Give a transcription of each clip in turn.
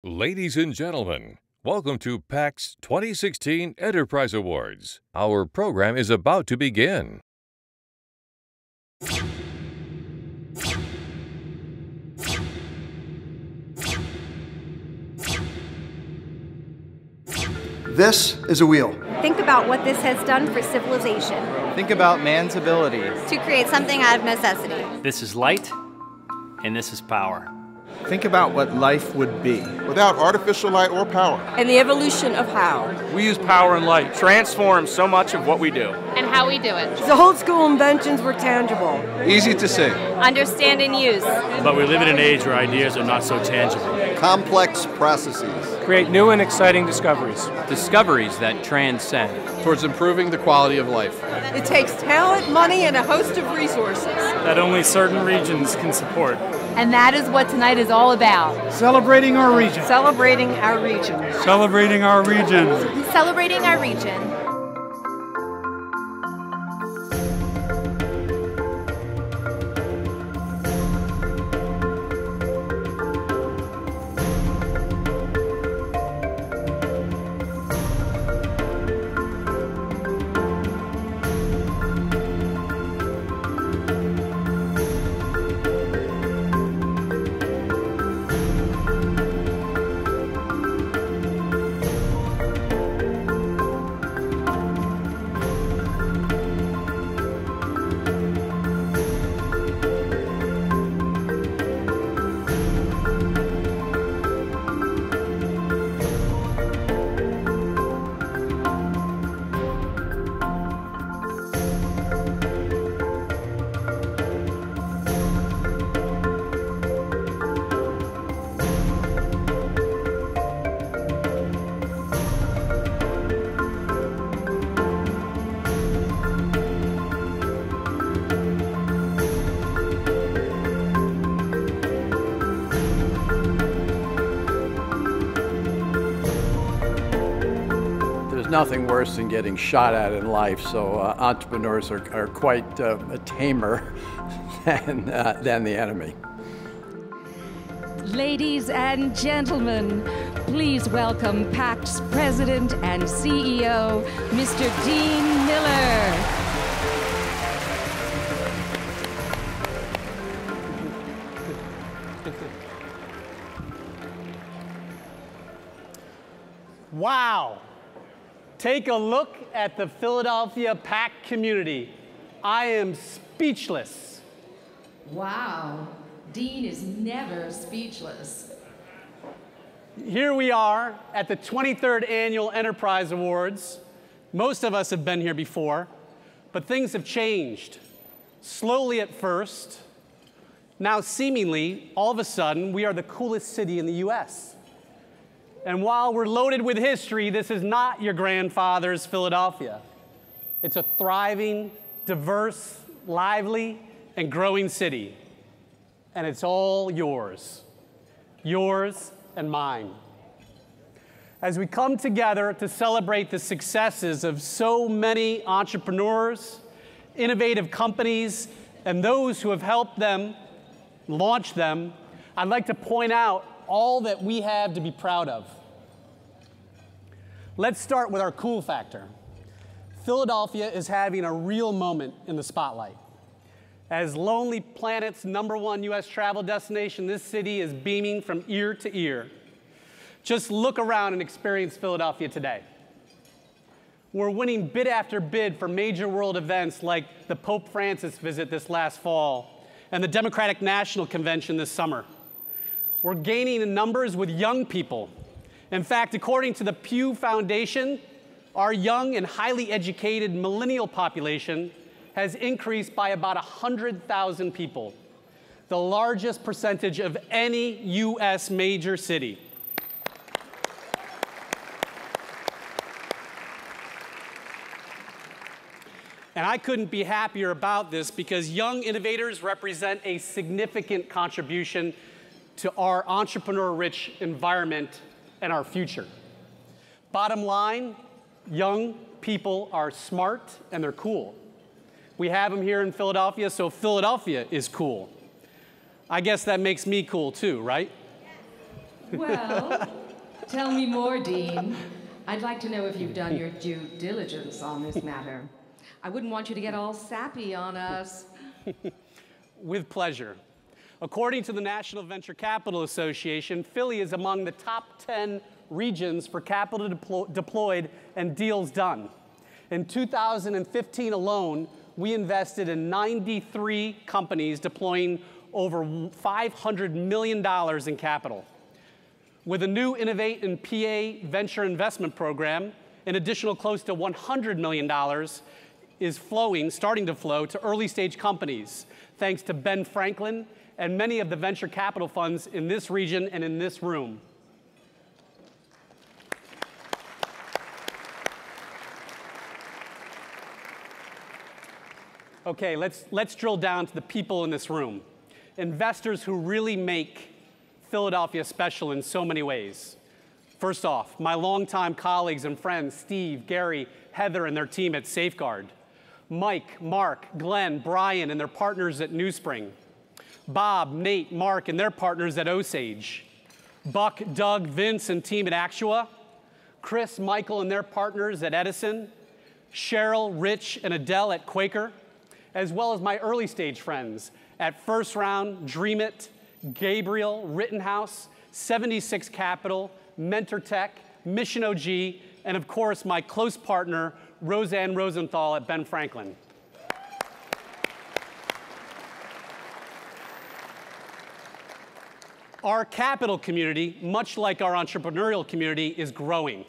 Ladies and gentlemen, welcome to PAC's 2016 Enterprise Awards. Our program is about to begin. This is a wheel. Think about what this has done for civilization. Think about man's ability to create something out of necessity. This is light, and this is power. Think about what life would be without artificial light or power. And the evolution of how. We use power and light, transform so much of what we do. And how we do it. The old school inventions were tangible. Easy to see. Understand and use. But we live in an age where ideas are not so tangible. Complex processes. Create new and exciting discoveries. Discoveries that transcend. Towards improving the quality of life. It takes talent, money, and a host of resources. That only certain regions can support. And that is what tonight is all about. Celebrating our region. Celebrating our region. Celebrating our region. Celebrating our region. Nothing worse than getting shot at in life, so entrepreneurs are quite tamer than the enemy. Ladies and gentlemen, please welcome PAC's President and CEO, Mr. Dean Miller. Wow. Take a look at the Philadelphia PAC community. I am speechless. Wow, Dean is never speechless. Here we are at the 23rd Annual Enterprise Awards. Most of us have been here before, but things have changed. Slowly at first, now seemingly, all of a sudden, we are the coolest city in the US. And while we're loaded with history, this is not your grandfather's Philadelphia. It's a thriving, diverse, lively, and growing city. And it's all yours. Yours and mine. As we come together to celebrate the successes of so many entrepreneurs, innovative companies, and those who have helped them launch them, I'd like to point out all that we have to be proud of. Let's start with our cool factor. Philadelphia is having a real moment in the spotlight. As Lonely Planet's #1 US travel destination, this city is beaming from ear to ear. Just look around and experience Philadelphia today. We're winning bid after bid for major world events like the Pope Francis visit this last fall and the Democratic National Convention this summer. We're gaining in numbers with young people. In fact, according to the Pew Foundation, our young and highly educated millennial population has increased by about 100,000 people, the largest percentage of any US major city. And I couldn't be happier about this because young innovators represent a significant contribution to our entrepreneur-rich environment and our future. Bottom line, young people are smart and they're cool. We have them here in Philadelphia, so Philadelphia is cool. I guess that makes me cool too, right? Well, tell me more, Dean. I'd like to know if you've done your due diligence on this matter. I wouldn't want you to get all sappy on us. With pleasure. According to the National Venture Capital Association, Philly is among the top 10 regions for capital deployed and deals done. In 2015 alone, we invested in 93 companies deploying over $500 million in capital. With a new Innovate in PA venture investment program, an additional close to $100 million is starting to flow to early stage companies, thanks to Ben Franklin and many of the venture capital funds in this region and in this room. Okay, let's drill down to the people in this room. Investors who really make Philadelphia special in so many ways. First off, my longtime colleagues and friends, Steve, Gary, Heather, and their team at Safeguard. Mike, Mark, Glenn, Brian, and their partners at NewSpring. Bob, Nate, Mark, and their partners at Osage. Buck, Doug, Vince, and team at Actua. Chris, Michael, and their partners at Edison. Cheryl, Rich, and Adele at Quaker. As well as my early stage friends at First Round, Dream It, Gabriel, Rittenhouse, 76 Capital, Mentor Tech, Mission OG, and of course my close partner, Roseanne Rosenthal at Ben Franklin. Our capital community, much like our entrepreneurial community, is growing.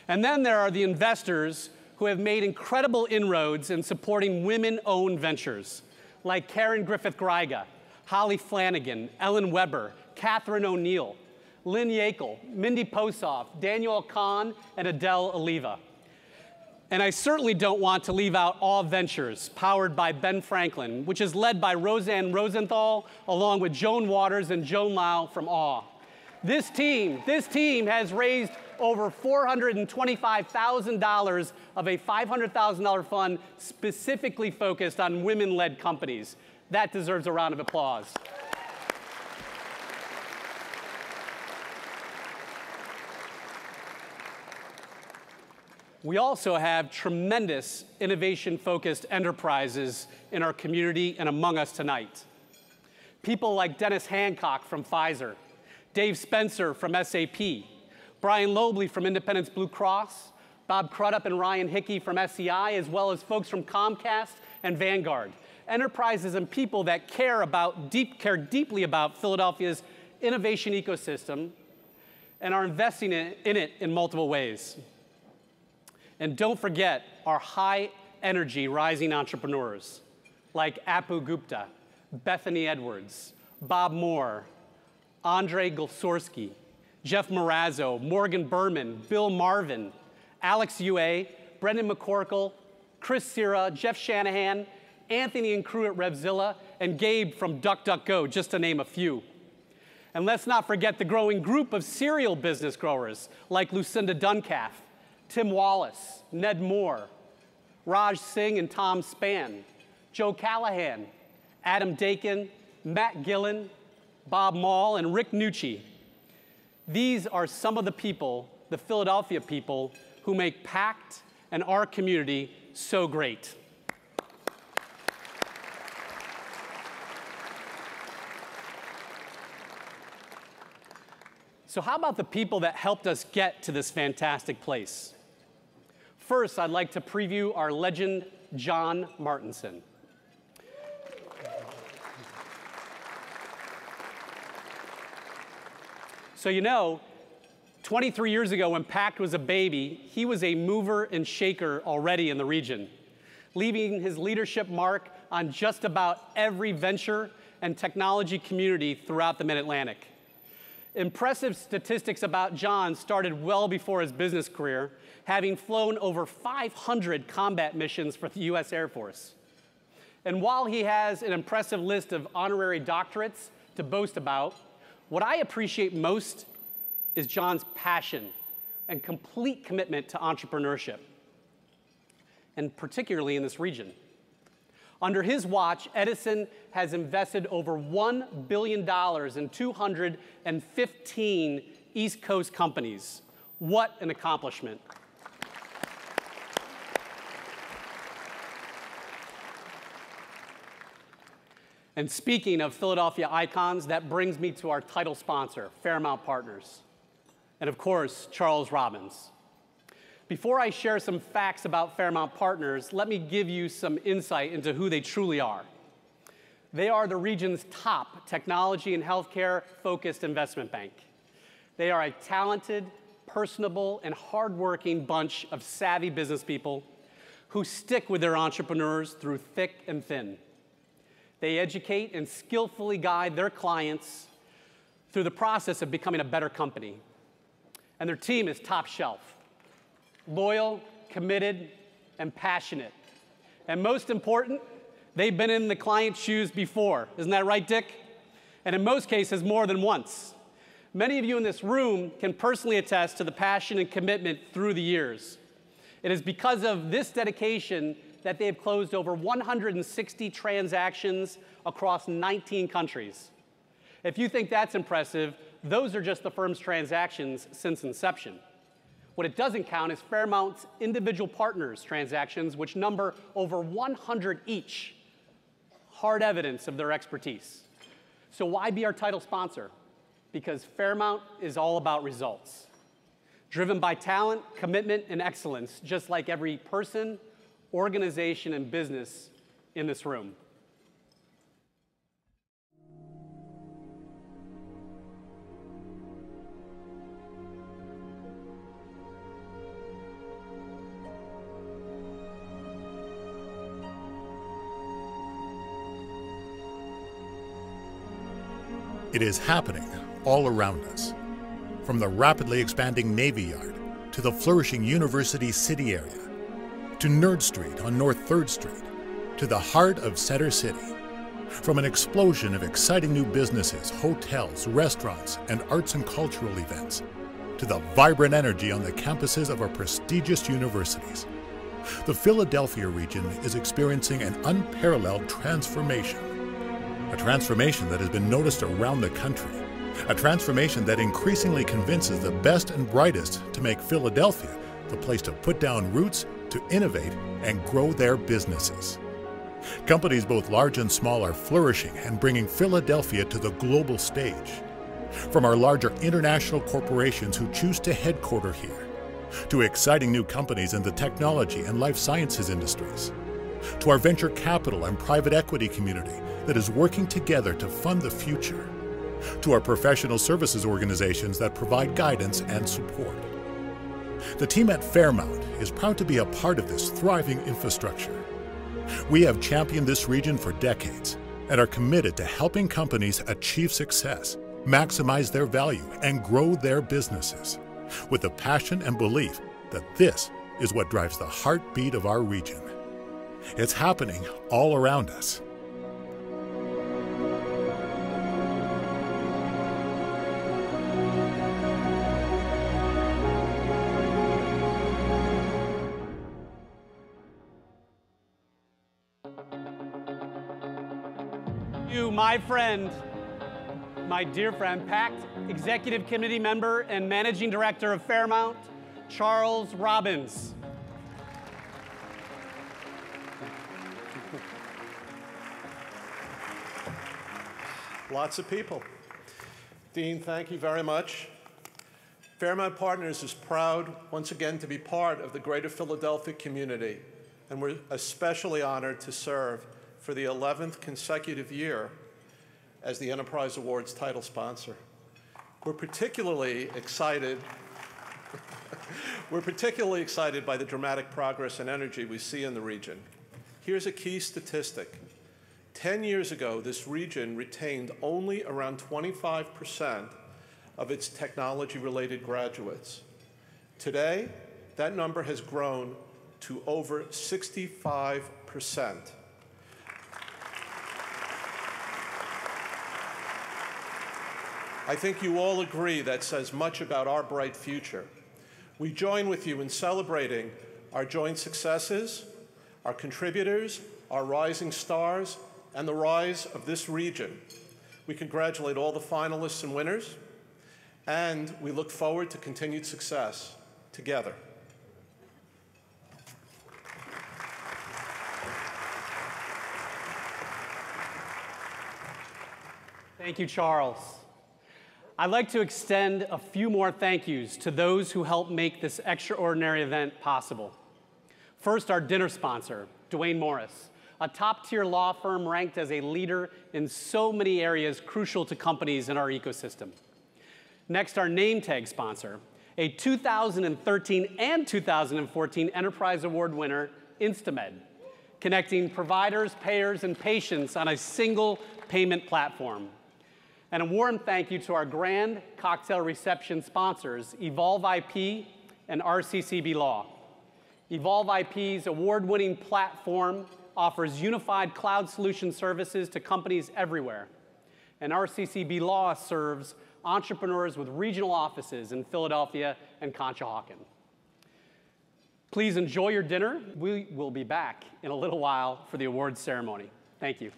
And then there are the investors who have made incredible inroads in supporting women-owned ventures, like Karen Griffith-Greiga, Holly Flanagan, Ellen Weber, Catherine O'Neill, Lynn Yackel, Mindy Posoff, Daniel Kahn, and Adele Oliva. And I certainly don't want to leave out Awe Ventures, powered by Ben Franklin, which is led by Roseanne Rosenthal, along with Joan Waters and Joan Lau from Awe. This team has raised over $425,000 of a $500,000 fund specifically focused on women-led companies. That deserves a round of applause. We also have tremendous innovation-focused enterprises in our community and among us tonight. People like Dennis Hancock from Pfizer, Dave Spencer from SAP, Brian Lobley from Independence Blue Cross, Bob Crudup and Ryan Hickey from SEI, as well as folks from Comcast and Vanguard. Enterprises and people that care deeply about Philadelphia's innovation ecosystem and are investing in it in multiple ways. And don't forget our high-energy rising entrepreneurs like Apu Gupta, Bethany Edwards, Bob Moore, Andre Golsorsky, Jeff Marazzo, Morgan Berman, Bill Marvin, Alex Yue, Brendan McCorkle, Chris Sierra, Jeff Shanahan, Anthony and crew at Revzilla, and Gabe from DuckDuckGo, just to name a few. And let's not forget the growing group of serial business growers like Lucinda Duncalf, Tim Wallace, Ned Moore, Raj Singh and Tom Spann, Joe Callahan, Adam Dakin, Matt Gillen, Bob Mall, and Rick Nucci. These are some of the people, the Philadelphia people, who make PACT and our community so great. So how about the people that helped us get to this fantastic place? First, I'd like to preview our legend, John Martinson. So you know, 23 years ago when PACT was a baby, he was a mover and shaker already in the region, leaving his leadership mark on just about every venture and technology community throughout the Mid-Atlantic. Impressive statistics about John started well before his business career, having flown over 500 combat missions for the US Air Force. And while he has an impressive list of honorary doctorates to boast about, what I appreciate most is John's passion and complete commitment to entrepreneurship, and particularly in this region. Under his watch, Edison has invested over $1 billion in 215 East Coast companies. What an accomplishment. And speaking of Philadelphia icons, that brings me to our title sponsor, Fairmount Partners. And of course, Charles Robbins. Before I share some facts about Fairmount Partners, let me give you some insight into who they truly are. They are the region's top technology and healthcare-focused investment bank. They are a talented, personable, and hardworking bunch of savvy business people who stick with their entrepreneurs through thick and thin. They educate and skillfully guide their clients through the process of becoming a better company. And their team is top shelf. Loyal, committed, and passionate. And most important, they've been in the client's shoes before. Isn't that right, Dick? And in most cases, more than once. Many of you in this room can personally attest to the passion and commitment through the years. It is because of this dedication that they have closed over 160 transactions across 19 countries. If you think that's impressive, those are just the firm's transactions since inception. What it doesn't count is Fairmount's individual partners' transactions, which number over 100 each. Hard evidence of their expertise. So why be our title sponsor? Because Fairmount is all about results. Driven by talent, commitment, and excellence, just like every person, organization, and business in this room. It is happening all around us. From the rapidly expanding Navy Yard to the flourishing University City area, to Nerd Street on North 3rd Street, to the heart of Center City. From an explosion of exciting new businesses, hotels, restaurants, and arts and cultural events, to the vibrant energy on the campuses of our prestigious universities. The Philadelphia region is experiencing an unparalleled transformation. A transformation that has been noticed around the country. A transformation that increasingly convinces the best and brightest to make Philadelphia the place to put down roots, to innovate and grow their businesses. Companies both large and small are flourishing and bringing Philadelphia to the global stage. From our larger international corporations who choose to headquarter here, to exciting new companies in the technology and life sciences industries, to our venture capital and private equity community that is working together to fund the future, to our professional services organizations that provide guidance and support. The team at Fairmount is proud to be a part of this thriving infrastructure. We have championed this region for decades and are committed to helping companies achieve success, maximize their value, and grow their businesses, with the passion and belief that this is what drives the heartbeat of our region. It's happening all around us. My friend, my dear friend, PACT Executive Committee member and Managing Director of Fairmount, Charles Robbins. Lots of people. Dean, thank you very much. Fairmount Partners is proud once again to be part of the greater Philadelphia community, and we're especially honored to serve for the 11th consecutive year as the Enterprise Awards title sponsor. We're particularly excited by the dramatic progress and energy we see in the region. Here's a key statistic. 10 years ago, this region retained only around 25% of its technology-related graduates. Today, that number has grown to over 65%. I think you all agree that says much about our bright future. We join with you in celebrating our joint successes, our contributors, our rising stars, and the rise of this region. We congratulate all the finalists and winners, and we look forward to continued success together. Thank you, Charles. I'd like to extend a few more thank yous to those who helped make this extraordinary event possible. First, our dinner sponsor, Duane Morris, a top-tier law firm ranked as a leader in so many areas crucial to companies in our ecosystem. Next, our name tag sponsor, a 2013 and 2014 Enterprise Award winner, Instamed, connecting providers, payers, and patients on a single payment platform. And a warm thank you to our grand cocktail reception sponsors, Evolve IP and RCCB Law. Evolve IP's award-winning platform offers unified cloud solution services to companies everywhere. And RCCB Law serves entrepreneurs with regional offices in Philadelphia and Conshohocken. Please enjoy your dinner. We will be back in a little while for the awards ceremony. Thank you.